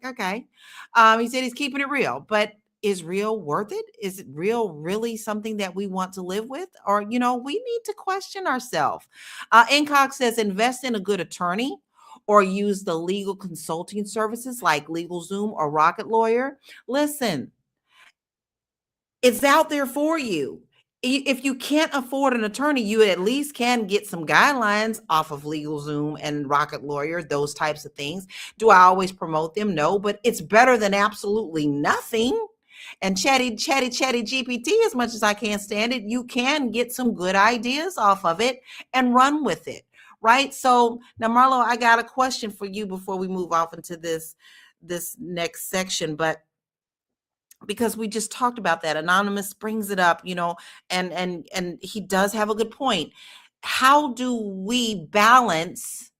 Okay. He said he's keeping it real, but is real worth it? Is it real really something that we want to live with? Or, we need to question ourselves. Incog says, invest in a good attorney or use the legal consulting services like LegalZoom or Rocket Lawyer. Listen, it's out there for you. If you can't afford an attorney, you at least can get some guidelines off of LegalZoom and Rocket Lawyer, those types of things. Do I always promote them? No, but it's better than absolutely nothing. And chatty GPT, as much as I can't stand it, you can get some good ideas off of it and run with it, right? So now, Marlo, I got a question for you before we move off into this next section, but because we just talked about that, Anonymous brings it up, and he does have a good point. How do we balance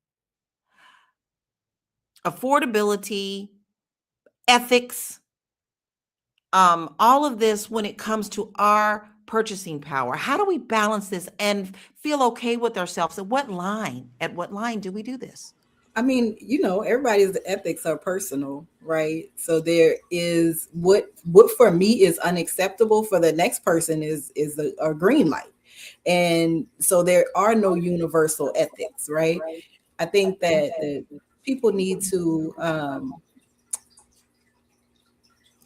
affordability, ethics, all of this when it comes to our purchasing power? How do we balance this and feel okay with ourselves? At what line do we do this? I mean, everybody's ethics are personal, right? So there is what for me is unacceptable for the next person is a green light. And so there are no universal ethics, right? I think that people need to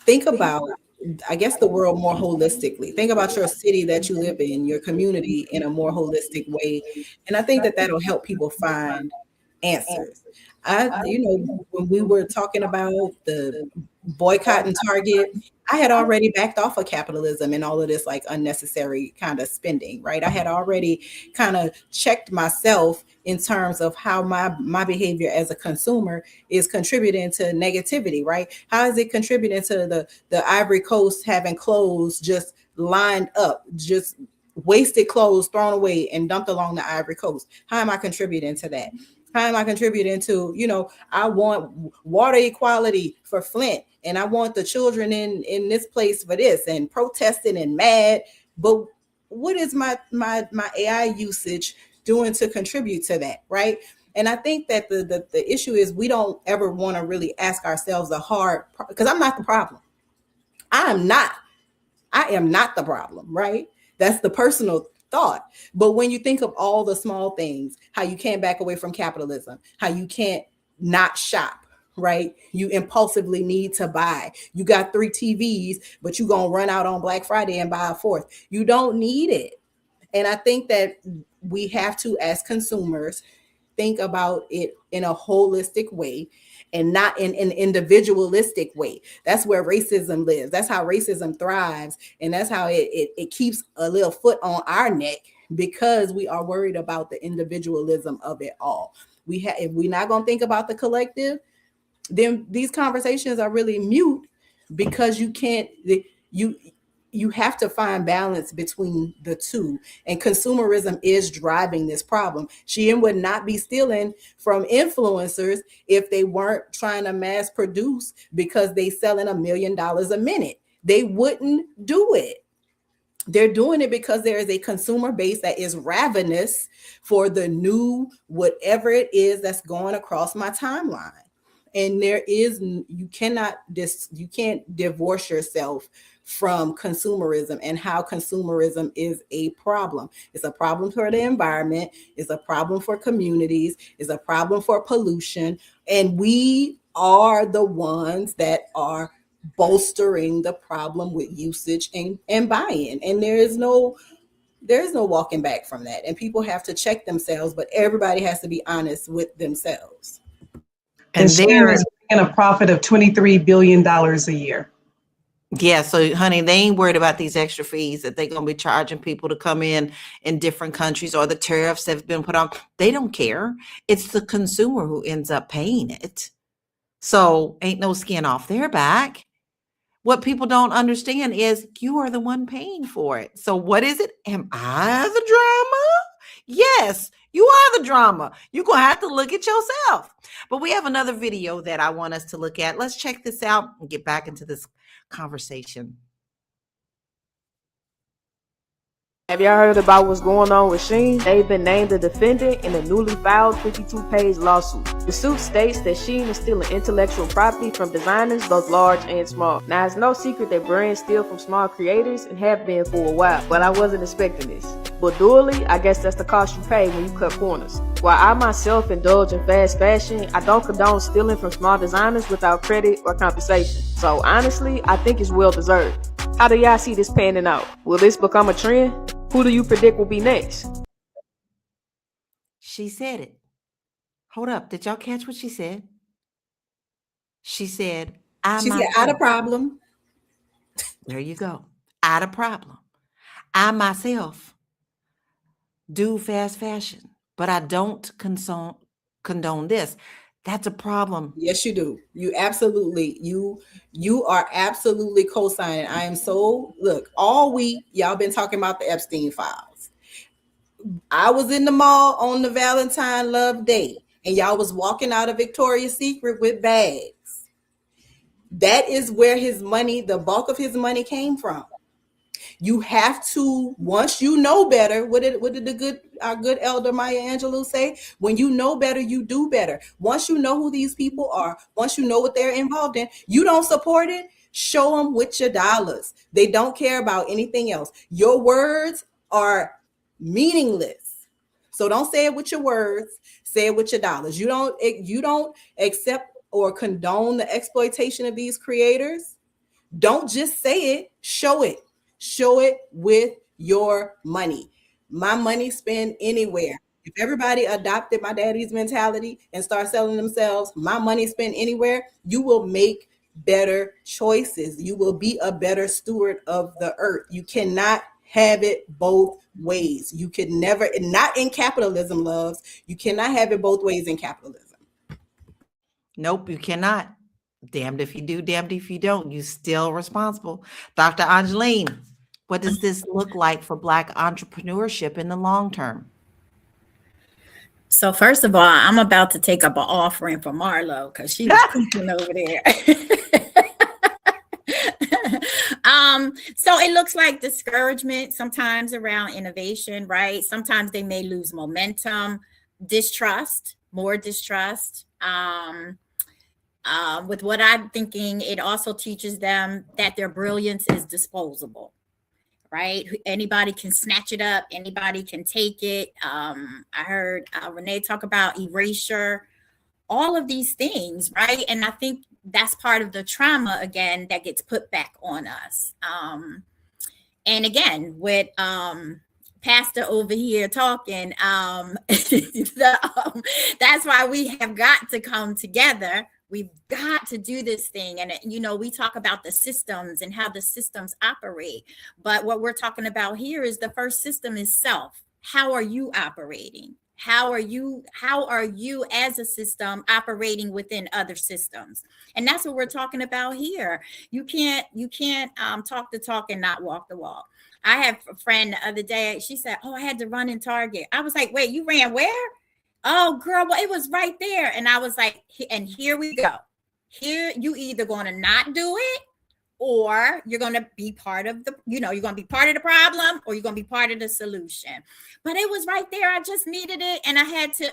think about, I guess, the world more holistically. Think about your city that you live in, your community in a more holistic way. And I think that that'll help people find answers. When we were talking about the boycotting Target, I had already backed off of capitalism and all of this like unnecessary kind of spending, right? I had already kind of checked myself in terms of how my behavior as a consumer is contributing to negativity, right? How is it contributing to the Ivory Coast having clothes just lined up, just wasted clothes thrown away and dumped along the Ivory Coast? How am I contributing to that? How am I contributing to, I want water equality for Flint, and I want the children in this place for this, and protesting and mad. But what is my AI usage doing to contribute to that, right? And I think that the issue is we don't ever want to really ask ourselves because I'm not the problem. I I am not the problem, right? That's the personal thought. But when you think of all the small things, how you can't back away from capitalism, how you can't not shop, right? You impulsively need to buy. You got 3 TVs, but you gonna run out on Black Friday and buy a fourth. You don't need it. And I think that we have to, as consumers, think about it in a holistic way and not in an individualistic way. That's where racism lives. That's how racism thrives. And that's how it keeps a little foot on our neck, because we are worried about the individualism of it all. If we're not going to think about the collective, then these conversations are really mute, because you have to find balance between the two. And consumerism is driving this problem. Shein would not be stealing from influencers if they weren't trying to mass produce because they selling $1 million a minute. They wouldn't do it. They're doing it because there is a consumer base that is ravenous for the new whatever it is that's going across my timeline. And you can't divorce yourself from consumerism and how consumerism is a problem. It's a problem for the environment. It's a problem for communities. It's a problem for pollution. And we are the ones that are bolstering the problem with usage and buy-in. And there's no walking back from that. And people have to check themselves, but everybody has to be honest with themselves. And Shein is making a profit of $23 billion a year. Yeah, so honey, they ain't worried about these extra fees that they're gonna be charging people to come in different countries, or the tariffs that have been put on. They don't care. It's the consumer who ends up paying it. So ain't no skin off their back. What people don't understand is you are the one paying for it. So what is it? Am I the drama? Yes, you are the drama. You're going to have to look at yourself. But we have another video that I want us to look at. Let's check this out and get back into this conversation. Have y'all heard about what's going on with Shein? They've been named the defendant in a newly filed 52-page lawsuit. The suit states that Shein is stealing intellectual property from designers both large and small. Now, it's no secret that brands steal from small creators and have been for a while, but I wasn't expecting this. But dually, I guess that's the cost you pay when you cut corners. While I myself indulge in fast fashion, I don't condone stealing from small designers without credit or compensation. So honestly, I think it's well deserved. How do y'all see this panning out? Will this become a trend? Who do you predict will be next? She said it. Hold up. Did y'all catch what she said? She said, I had a problem. There you go. I had a problem. I myself do fast fashion, but I don't condone this. That's a problem. Yes, you do. You absolutely, you are absolutely co-signing. I am look, all week, y'all been talking about the Epstein files. I was in the mall on the Valentine Love Day, and y'all was walking out of Victoria's Secret with bags. That is where his money, the bulk of his money came from. You have to, once you know better, what did our good elder Maya Angelou say? When you know better, you do better. Once you know who these people are, once you know what they're involved in, you don't support it, show them with your dollars. They don't care about anything else. Your words are meaningless. So don't say it with your words, say it with your dollars. You don't accept or condone the exploitation of these creators. Don't just say it, show it. Show it with your money. My money spent anywhere. If everybody adopted my daddy's mentality and start selling themselves, my money spent anywhere, you will make better choices. You will be a better steward of the earth. You cannot have it both ways. You could never, not in capitalism, loves. You cannot have it both ways in capitalism. Nope, you cannot. Damned if you do, damned if you don't. You still responsible. Dr. Angeline, what does this look like for Black entrepreneurship in the long term? So first of all, I'm about to take up an offering for Marlo because she's cooking over there. So it looks like discouragement sometimes around innovation, right? Sometimes they may lose momentum, distrust, more distrust. With what I'm thinking, it also teaches them that their brilliance is disposable. right? Anybody can snatch it up. Anybody can take it. I heard Renee talk about erasure, all of these things, right? And I think that's part of the trauma, again, that gets put back on us. And again, with Pastor over here talking, that's why we have got to come together. We've got to do this thing. And, you know, we talk about the systems and how the systems operate. But what we're talking about here is the first system is self. How are you operating? How are you as a system operating within other systems? And that's what we're talking about here. You can't talk the talk and not walk the walk. I have a friend the other day, she said, oh, I had to run in Target. I was like, wait, you ran where? Oh, girl, well, it was right there. And I was like, and here we go. Here, you either going to not do it, or you're going to be part of the, you're going to be part of the problem, or you're going to be part of the solution. But it was right there. I just needed it. And I had to,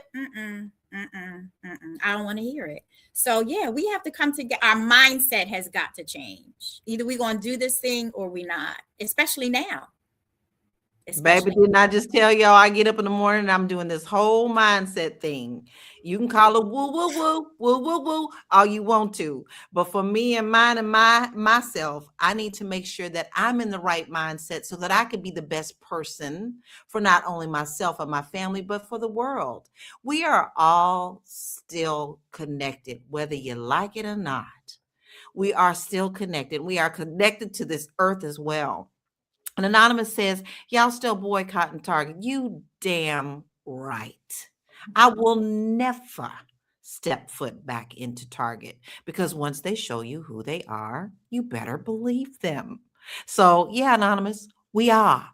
I don't want to hear it. So yeah, we have to come together. Our mindset has got to change. Either we're going to do this thing or we're not, especially now. Baby, didn't I just tell y'all I get up in the morning and I'm doing this whole mindset thing? You can call it woo, woo, woo, woo, woo, woo, all you want to. But for me and mine and myself, I need to make sure that I'm in the right mindset so that I can be the best person for not only myself and my family, but for the world. We are all still connected, whether you like it or not. We are still connected. We are connected to this earth as well. An anonymous says, y'all still boycotting Target. You damn right. I will never step foot back into Target, because once they show you who they are, you better believe them. So yeah, anonymous, we are.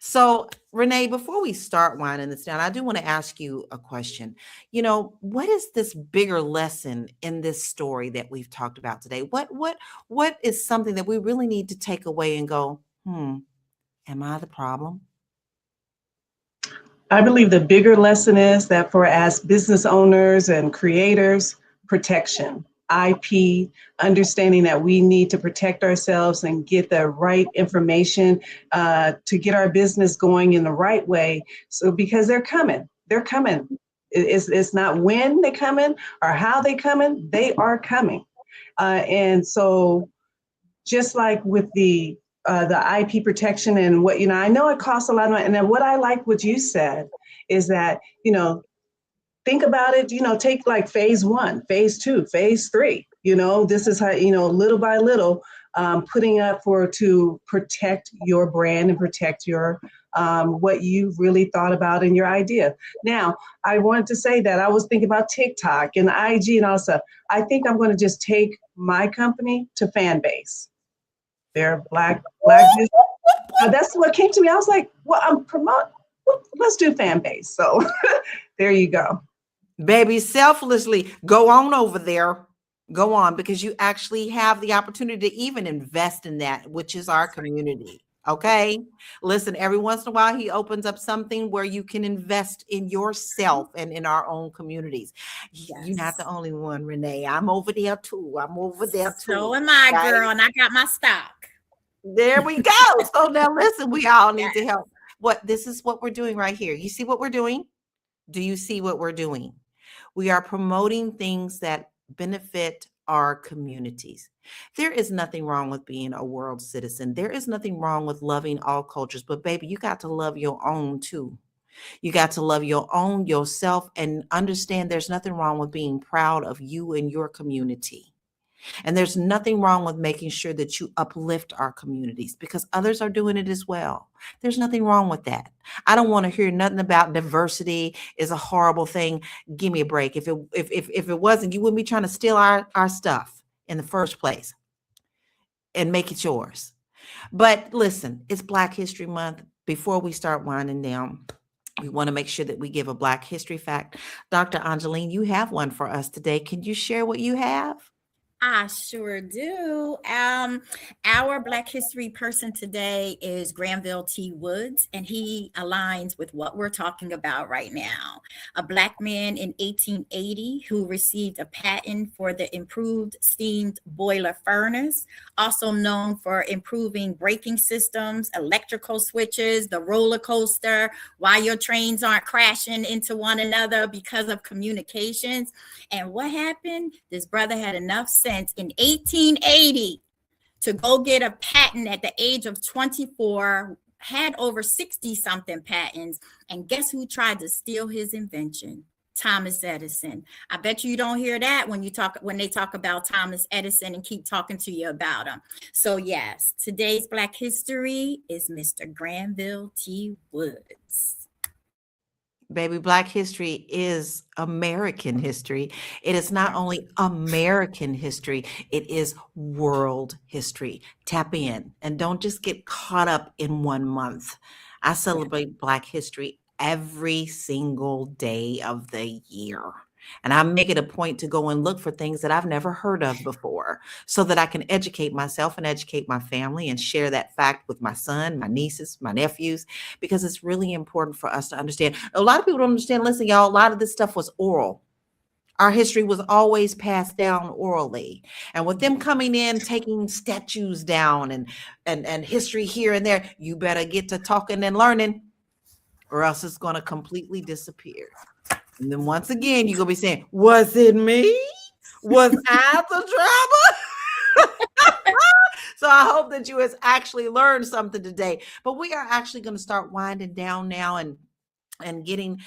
So Renee, before we start winding this down, I do want to ask you a question. You know, what is this bigger lesson in this story that we've talked about today? What is something that we really need to take away and go, am I the problem? I believe the bigger lesson is that for as business owners and creators, protection, IP, understanding that we need to protect ourselves and get the right information to get our business going in the right way. So because they're coming. It's not when they coming or how they coming, they are coming. And so just like with the IP protection and what, I know it costs a lot of money. And then what I like what you said is that, think about it, take like phase 1, phase 2, phase 3, this is how, little by little, putting up to protect your brand and protect your, what you really thought about in your idea. Now, I wanted to say that I was thinking about TikTok and IG and all stuff. I think I'm going to just take my company to fan base. They're black. That's what came to me. I was like, well, let's do fan base. So there you go. Baby, selflessly go on over there. Go on, because you actually have the opportunity to even invest in that, which is our community. Okay. Listen, every once in a while, he opens up something where you can invest in yourself and in our own communities. Yes. You're not the only one, Renee. I'm over there too. So am I, right? Girl, and I got my stock. There we go. So now listen, we all need to help. This is what we're doing right here. You see what we're doing? Do you see what we're doing? We are promoting things that benefit our communities. There is nothing wrong with being a world citizen. There is nothing wrong with loving all cultures, but baby, you got to love your own too. You got to love your own, yourself, and understand there's nothing wrong with being proud of you and your community. And there's nothing wrong with making sure that you uplift our communities, because others are doing it as well. There's nothing wrong with that. I don't want to hear nothing about diversity is a horrible thing. Give me a break. If it wasn't, you wouldn't be trying to steal our stuff in the first place and make it yours. But listen, it's Black History Month. Before we start winding down, we want to make sure that we give a Black history fact. Dr. Angeline, you have one for us today. Can you share what you have? I sure do. Our Black History person today is Granville T. Woods, and he aligns with what we're talking about right now. A Black man in 1880 who received a patent for the improved steamed boiler furnace, also known for improving braking systems, electrical switches, the roller coaster, why your trains aren't crashing into one another because of communications. And what happened? This brother had enough sense in 1880 to go get a patent at the age of 24, had over 60 something patents. And guess who tried to steal his invention? Thomas Edison. I bet you don't hear that when they talk about Thomas Edison and keep talking to you about him. So yes, today's Black History is Mr. Granville T. Woods. Baby, Black history is American history. It is not only American history, it is world history. Tap in and don't just get caught up in 1 month. I celebrate Black history every single day of the year. And I make it a point to go and look for things that I've never heard of before so that I can educate myself and educate my family and share that fact with my son, my nieces, my nephews, because it's really important for us to understand. A lot of people don't understand. Listen, y'all, a lot of this stuff was oral. Our history was always passed down orally. And with them coming in, taking statues down and history here and there, you better get to talking and learning or else it's going to completely disappear. And then once again, you're going to be saying, was it me? Was I the drama? So I hope that you has actually learned something today. But we are actually going to start winding down now and getting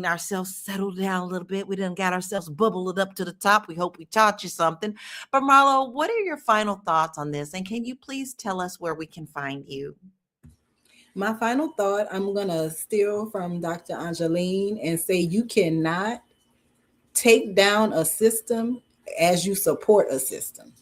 ourselves settled down a little bit. We done got ourselves bubbled up to the top. We hope we taught you something. But Marlo, what are your final thoughts on this? And can you please tell us where we can find you? My final thought, I'm going to steal from Dr. Angeline and say you cannot take down a system as you support a system.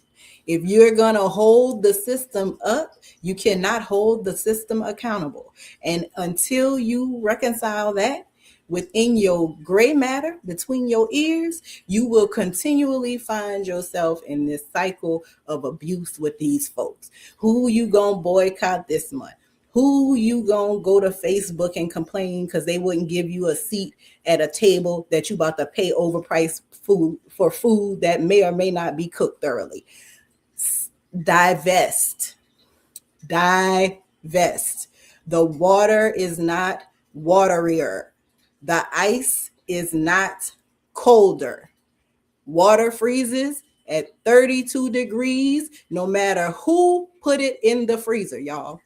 If you're going to hold the system up, you cannot hold the system accountable. And until you reconcile that within your gray matter between your ears, you will continually find yourself in this cycle of abuse with these folks. Who you going to boycott this month? Who you gonna go to Facebook and complain because they wouldn't give you a seat at a table that you about to pay overpriced food for food that may or may not be cooked thoroughly? Divest. The water is not waterier. The ice is not colder. Water freezes at 32 degrees, no matter who put it in the freezer, y'all.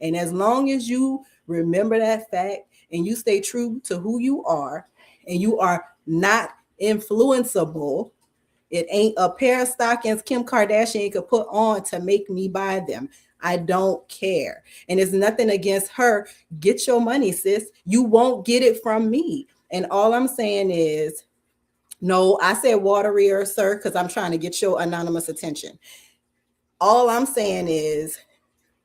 And as long as you remember that fact and you stay true to who you are and you are not influenceable, it ain't a pair of stockings Kim Kardashian could put on to make me buy them. I don't care. And it's nothing against her. Get your money, sis. You won't get it from me. And all I'm saying is, no, I said waterier, sir, because I'm trying to get your anonymous attention. All I'm saying is,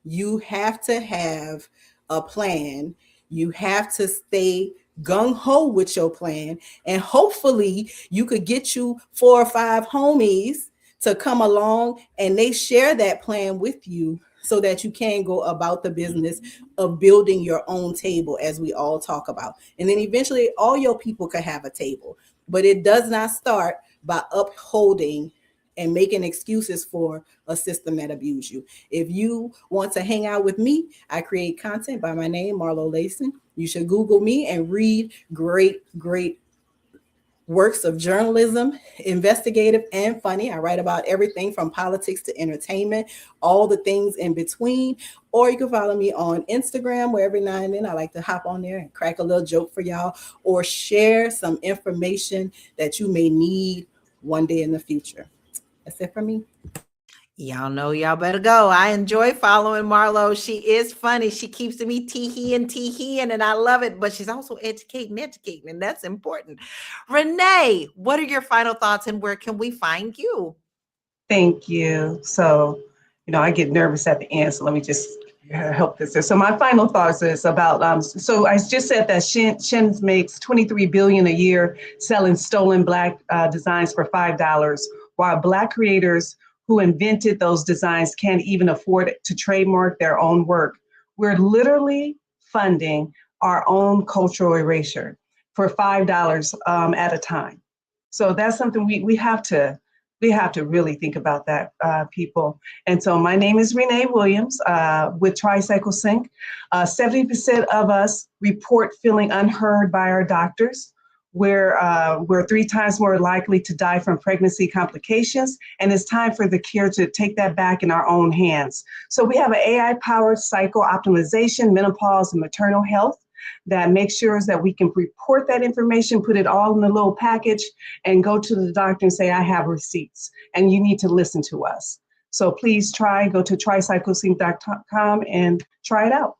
you have to have a plan. You have to stay gung-ho with your plan. And hopefully you could get you 4 or 5 homies to come along and they share that plan with you so that you can go about the business of building your own table, as we all talk about. And then eventually all your people could have a table. But it does not start by upholding and making excuses for a system that abuse you. If you want to hang out with me, I create content by my name, Marlo Layson. You should Google me and read great works of journalism, investigative and funny. I write about everything from politics to entertainment, all the things in between. Or you can follow me on Instagram, where every now and then I like to hop on there and crack a little joke for y'all or share some information that you may need one day in the future. That's it for me. Y'all know y'all better go. I enjoy following Marlo. She is funny. She keeps me teeing, and I love it. But she's also educating, and that's important. Renee, what are your final thoughts and where can we find you? Thank you. So, I get nervous at the end, so let me just help this. So my final thoughts is about, so I just said that Shein makes $23 billion a year selling stolen Black designs for $5 while Black creators who invented those designs can't even afford to trademark their own work, we're literally funding our own cultural erasure for $5 at a time. So that's something we have to really think about that, people. And so my name is Renee Williams with Tricycle Sync. 70% of us report feeling unheard by our doctors. We're 3 times more likely to die from pregnancy complications, and it's time for the cure to take that back in our own hands. So we have an AI-powered cycle optimization, menopause, and maternal health that makes sure that we can report that information, put it all in a little package, and go to the doctor and say, I have receipts, and you need to listen to us. So please go to tricyclesync.com and try it out.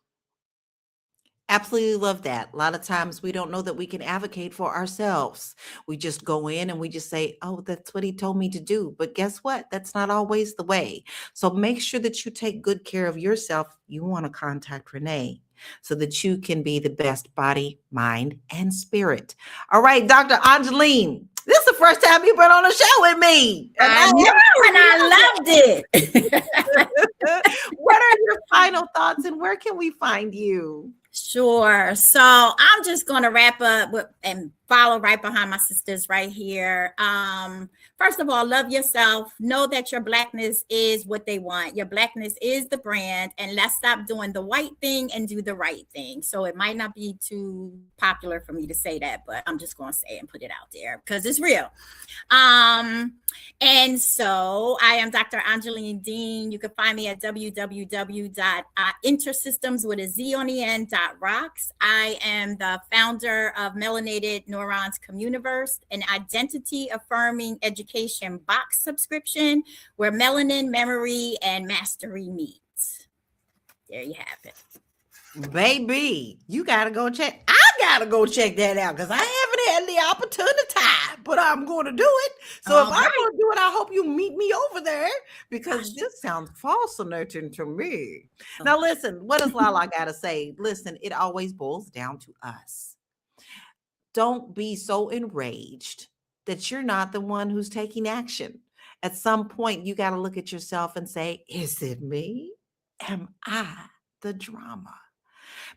Absolutely love that. A lot of times we don't know that we can advocate for ourselves. We just go in and we just say, oh, that's what he told me to do. But guess what? That's not always the way. So make sure that you take good care of yourself. You want to contact Renee so that you can be the best body, mind, and spirit. All right, Dr. Angeline, this is the first time you've been on a show with me. And I know, and I loved it. What are your final thoughts and where can we find you? Sure. So I'm just going to wrap up and follow right behind my sisters right here. First of all, love yourself. Know that your Blackness is what they want. Your Blackness is the brand. And let's stop doing the white thing and do the right thing. So it might not be too popular for me to say that, but I'm just going to say it and put it out there because it's real. And so I am Dr. Angeline Dean. You can find me at www.intersystems with a Z on the end .rocks. I am the founder of Melanated Neurons Communiverse, an identity affirming education box subscription where melanin, memory, and mastery meet. There you have it. Baby, you gotta go check. I gotta go check that out because I haven't had the opportunity, but I'm going to do it. So if I'm going to do it, I hope you meet me over there because this sounds fascinating to me. Now, listen, what does Lala gotta say? Listen, it always boils down to us. Don't be so enraged that you're not the one who's taking action. At some point, you got to look at yourself and say, is it me? Am I the drama?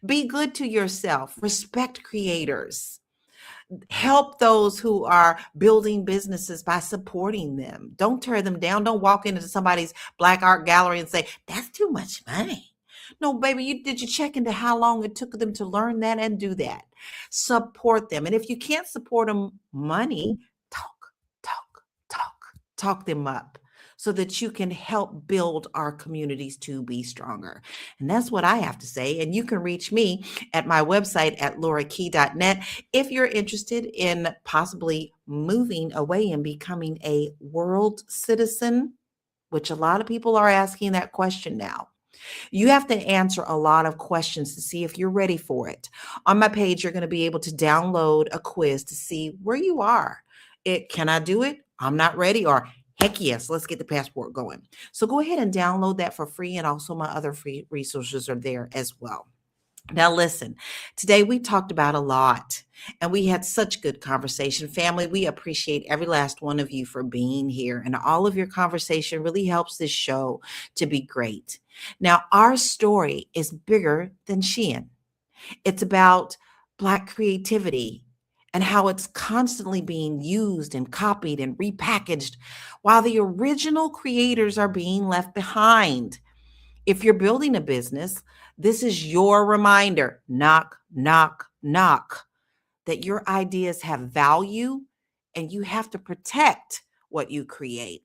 Be good to yourself. Respect creators. Help those who are building businesses by supporting them. Don't tear them down. Don't walk into somebody's Black art gallery and say, that's too much money. No, baby, did you check into how long it took them to learn that and do that? Support them. And if you can't support them money, talk them up so that you can help build our communities to be stronger. And that's what I have to say. And you can reach me at my website at laurakey.net if you're interested in possibly moving away and becoming a world citizen, which a lot of people are asking that question now. You have to answer a lot of questions to see if you're ready for it. On my page, you're going to be able to download a quiz to see where you are. Can I do it? I'm not ready. Or heck yes, let's get the passport going. So go ahead and download that for free. And also my other free resources are there as well. Now, listen, today we talked about a lot and we had such good conversation. Family, we appreciate every last one of you for being here, and all of your conversation really helps this show to be great. Now, our story is bigger than Shein. It's about Black creativity and how it's constantly being used and copied and repackaged while the original creators are being left behind. If you're building a business, this is your reminder, knock, knock, knock, that your ideas have value and you have to protect what you create.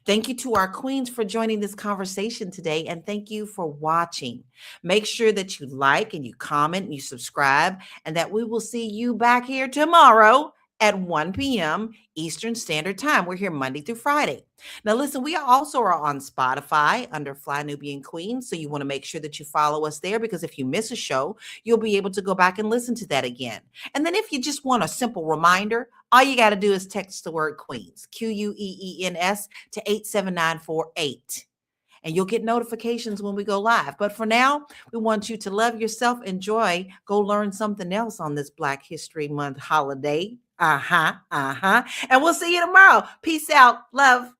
Thank you to our queens for joining this conversation today, and thank you for watching. Make sure that you like and you comment and you subscribe, and that we will see you back here tomorrow at 1 p.m. Eastern Standard Time. We're here Monday through Friday. Now, listen, we also are on Spotify under Fly Nubian Queen, so you want to make sure that you follow us there, because if you miss a show, you'll be able to go back and listen to that again. And then if you just want a simple reminder, all you got to do is text the word Queens, Queens, to 87948. And you'll get notifications when we go live. But for now, we want you to love yourself, enjoy, go learn something else on this Black History Month holiday. And we'll see you tomorrow. Peace out. Love.